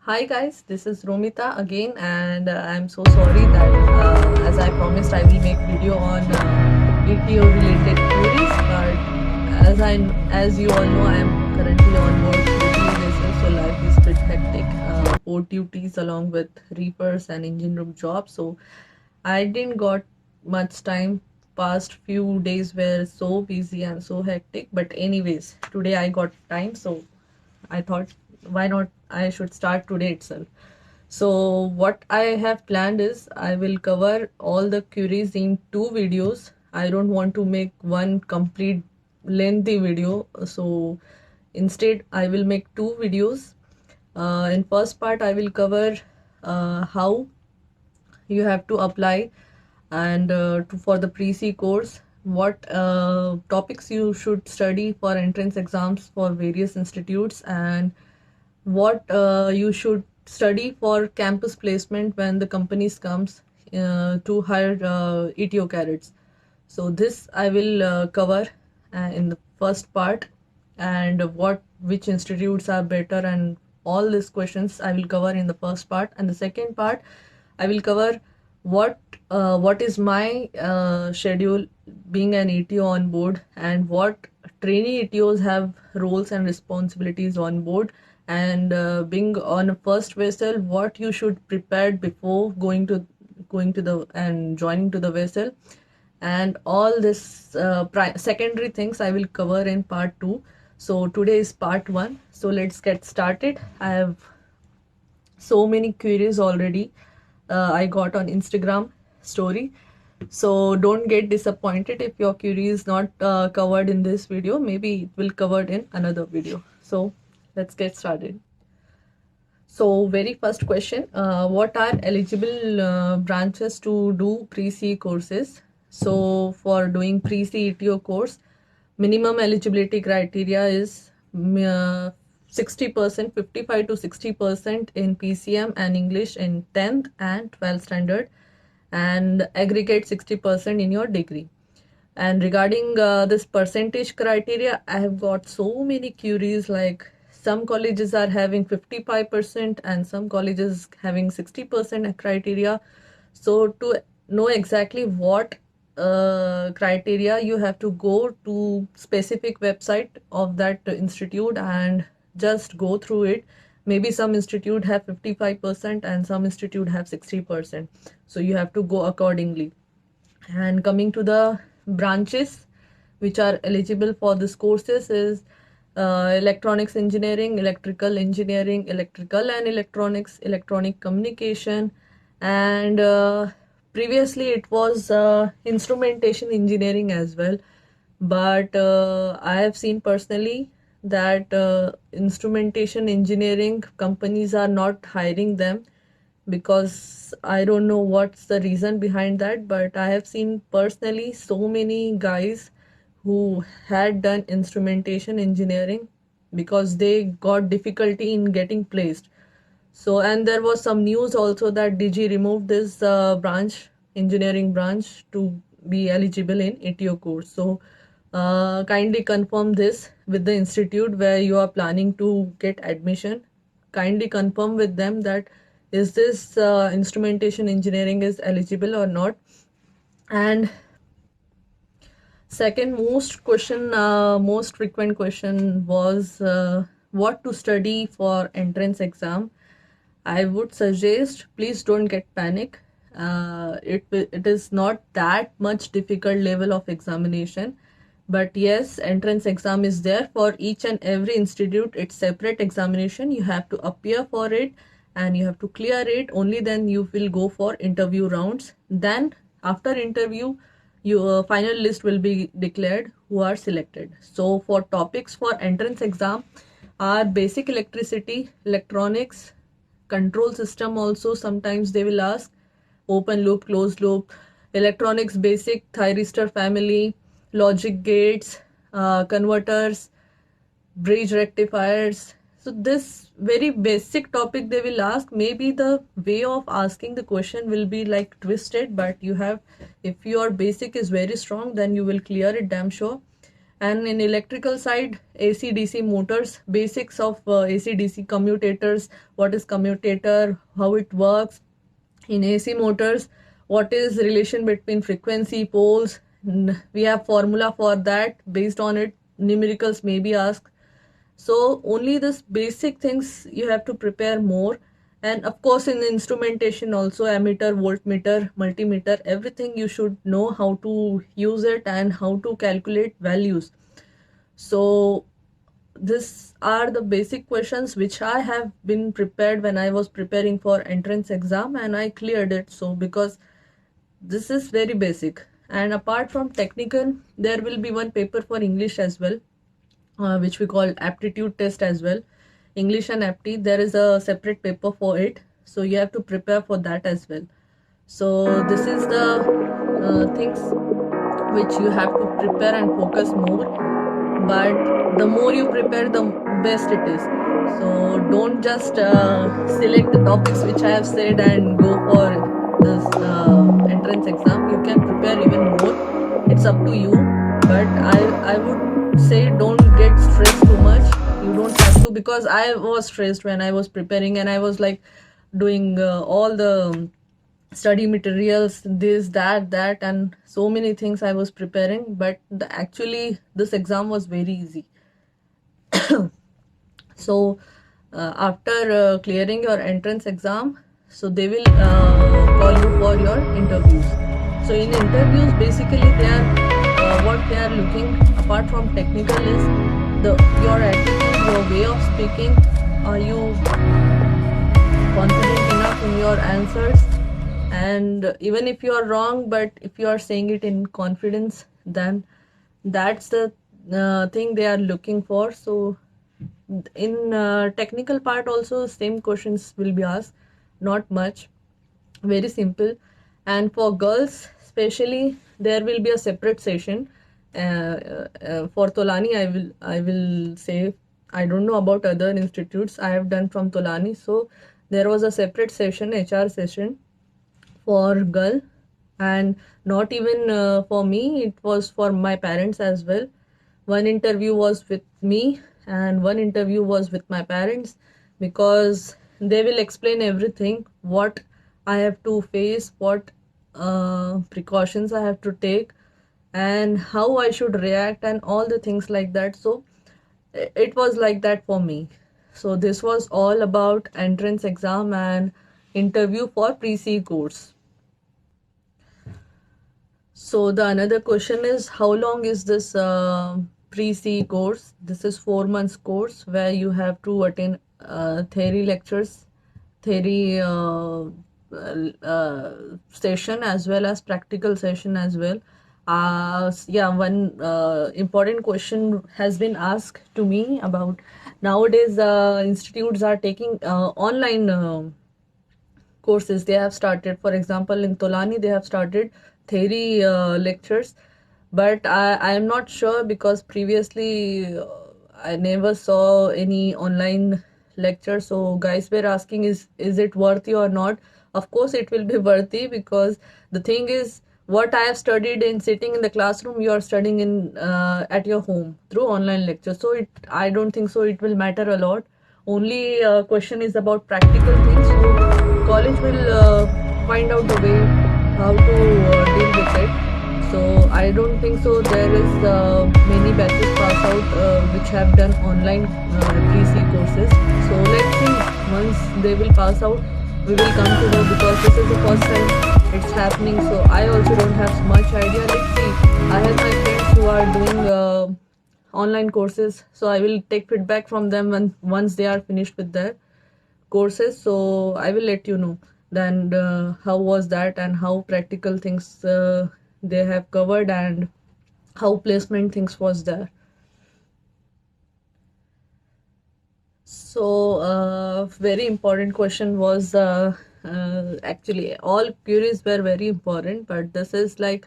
Hi guys, this is Romita again, and I'm so sorry that as I promised, I will make video on ETO related queries. But as you all know, I am currently on board duty basis, so life is bit hectic. Board duties along with reapers and engine room jobs, so I didn't got much time. Past few days were so busy and so hectic. But anyways, today I got time, so I thought, why not? I should start today itself. So, what I have planned is I will cover all the queries in two videos. I don't want to make one complete lengthy video. So, instead, I will make two videos. In first part, I will cover how you have to apply and for the pre-C course, what topics you should study for entrance exams for various institutes, and what you should study for campus placement when the companies comes to hire ETO cadets. So this I will cover in the first part, and what which institutes are better, and all these questions I will cover in the first part. And the second part I will cover what is my schedule being an ETO on board, and what trainee ETOs have roles and responsibilities on board, and being on a first vessel, what you should prepare before going to the and joining to the vessel, and all this secondary things I will cover in part 2. So today is part 1, so let's get started. I have so many queries already I got on Instagram story. So don't get disappointed if your query is not covered in this video. Maybe it will covered in another video. So let's get started. So very first question, what are eligible branches to do pre-C courses? So for doing pre-C ETO course, minimum eligibility criteria is 60%, 55 to 60% in PCM and English in 10th and 12th standard, and aggregate 60% in your degree. And regarding this percentage criteria, I have got so many queries, like some colleges are having 55% and some colleges having 60% criteria. So to know exactly what criteria, you have to go to specific website of that institute and just go through it. Maybe some institute have 55% and some institute have 60%. So you have to go accordingly. And coming to the branches which are eligible for these courses is electronics engineering, electrical engineering, electrical and electronics, electronic communication, and previously it was instrumentation engineering as well. But I have seen personally that instrumentation engineering companies are not hiring them, because I don't know what's the reason behind that, but I have seen personally so many guys who had done instrumentation engineering because they got difficulty in getting placed. So, and there was some news also that DG removed this engineering branch, to be eligible in ETO course. So, kindly confirm this with the institute where you are planning to get admission. Kindly confirm with them that is this instrumentation engineering is eligible or not. And second most frequent question was what to study for entrance exam. I would suggest, please don't get panic. It is not that much difficult level of examination, but yes, entrance exam is there for each and every institute. It's separate examination. You have to appear for it and you have to clear it. Only then you will go for interview rounds. Then after interview, your final list will be declared who are selected. So for topics for entrance exam are basic electricity, electronics, control system. Also sometimes they will ask open loop, closed loop, electronics basic, thyristor family, logic gates, converters, bridge rectifiers. So this very basic topic they will ask. Maybe the way of asking the question will be like twisted, but you have, if your basic is very strong, then you will clear it damn sure. And in electrical side, AC DC motors, basics of AC DC commutators, what is commutator, how it works. In AC motors, what is relation between frequency poles. We have formula for that. Based on it, numericals may be asked. So only this basic things you have to prepare more. And of course in instrumentation also, ammeter, voltmeter, multimeter, everything you should know how to use it and how to calculate values. So these are the basic questions which I have been prepared when I was preparing for entrance exam, and I cleared it. So because this is very basic. And apart from technical, there will be one paper for English as well, which we call aptitude test as well. English and apti, there is a separate paper for it, so you have to prepare for that as well. So this is the things which you have to prepare and focus more. But the more you prepare, the best it is. So don't just select the topics which I have said and go for this entrance exam. You can prepare even more. It's up to you. But I would say don't get stressed too much. You don't have to, because I was stressed when I was preparing, and I was like doing all the study materials, this that and so many things I was preparing. But actually this exam was very easy. So after clearing your entrance exam, so they will call you for your interviews. So in interviews, basically they are what they are looking apart from technical is your attitude, your way of speaking. Are you confident enough in your answers? And even if you are wrong, but if you are saying it in confidence, then that's the thing they are looking for. So in technical part also, same questions will be asked, not much, very simple. And for girls especially, there will be a separate session. For Tolani, I will say, I don't know about other institutes. I have done from Tolani, so there was a separate session, HR session for girl. And not even for me, it was for my parents as well. One interview was with me and one interview was with my parents, because they will explain everything, what I have to face, what precautions I have to take, and how I should react, and all the things like that. So it was like that for me. So this was all about entrance exam and interview for pre-C course. So the another question is, how long is this pre-C course? This is 4 months course where you have to attend theory lectures, theory session, as well as practical session as well. Yeah, one important question has been asked to me about nowadays institutes are taking online courses. They have started, for example in Tolani they have started theory lectures, but I am not sure, because previously I never saw any online lecture. So guys were asking, is it worthy or not? Of course it will be worthy, because the thing is, what I have studied in sitting in the classroom, you are studying in at your home through online lecture. So I don't think so it will matter a lot. Only question is about practical things. So college will find out the way how to deal with it. So I don't think so there is many batches pass out which have done online pre-C courses. So let's see, once they will pass out, we will come to know, because this is the first time it's happening. So I also don't have much idea. Let's see. I have my friends who are doing online courses, so I will take feedback from them once they are finished with their courses. So I will let you know then how was that, and how practical things they have covered, and how placement things was there. So very important question was actually all queries were very important, but this is like,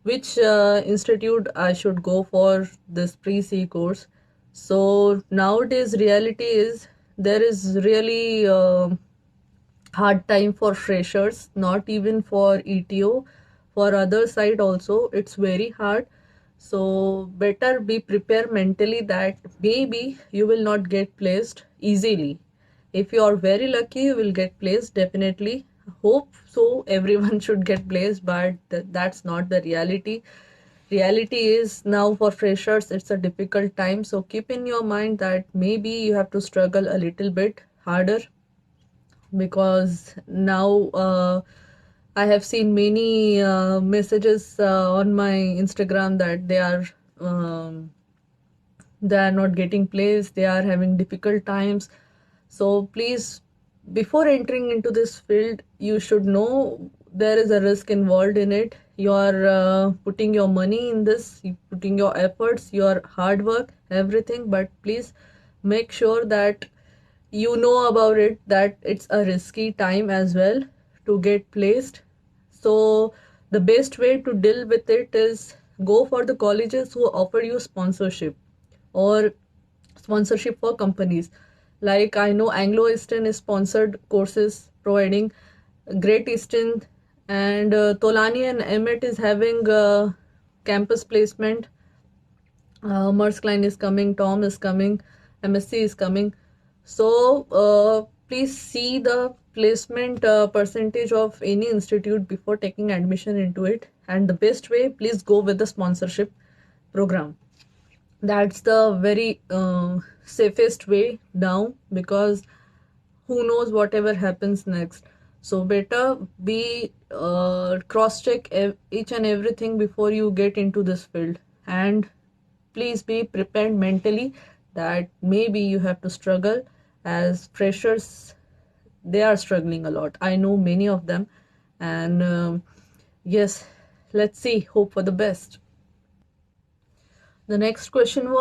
which institute I should go for this pre-C course. So nowadays reality is, there is really hard time for freshers, not even for ETO, for other side also it's very hard. So better be prepared mentally that maybe you will not get placed easily. If you are very lucky, you will get placed definitely. Hope so everyone should get placed, but that's not the reality. Reality is now for freshers it's a difficult time, so keep in your mind that maybe you have to struggle a little bit harder, because now I have seen many messages on my Instagram that um, they are not getting placed, they are having difficult times. So please, before entering into this field, you should know there is a risk involved in it. You are putting your money in this, you putting your efforts, your hard work, everything, but please make sure that you know about it, that it's a risky time as well to get placed. So the best way to deal with it is go for the colleges who offer you sponsorship, or sponsorship for companies. Like I know Anglo Eastern is sponsored courses providing, Great Eastern and Tolani and Emmet is having campus placement. Mersk Line is coming, Tom is coming, MSc is coming. So please see the placement percentage of any institute before taking admission into it. And the best way, please go with the sponsorship program. That's the very safest way down, because who knows whatever happens next. So better be cross check each and everything before you get into this field. And please be prepared mentally that maybe you have to struggle. As freshers, they are struggling a lot, I know many of them. And yes, let's see, hope for the best. The next question was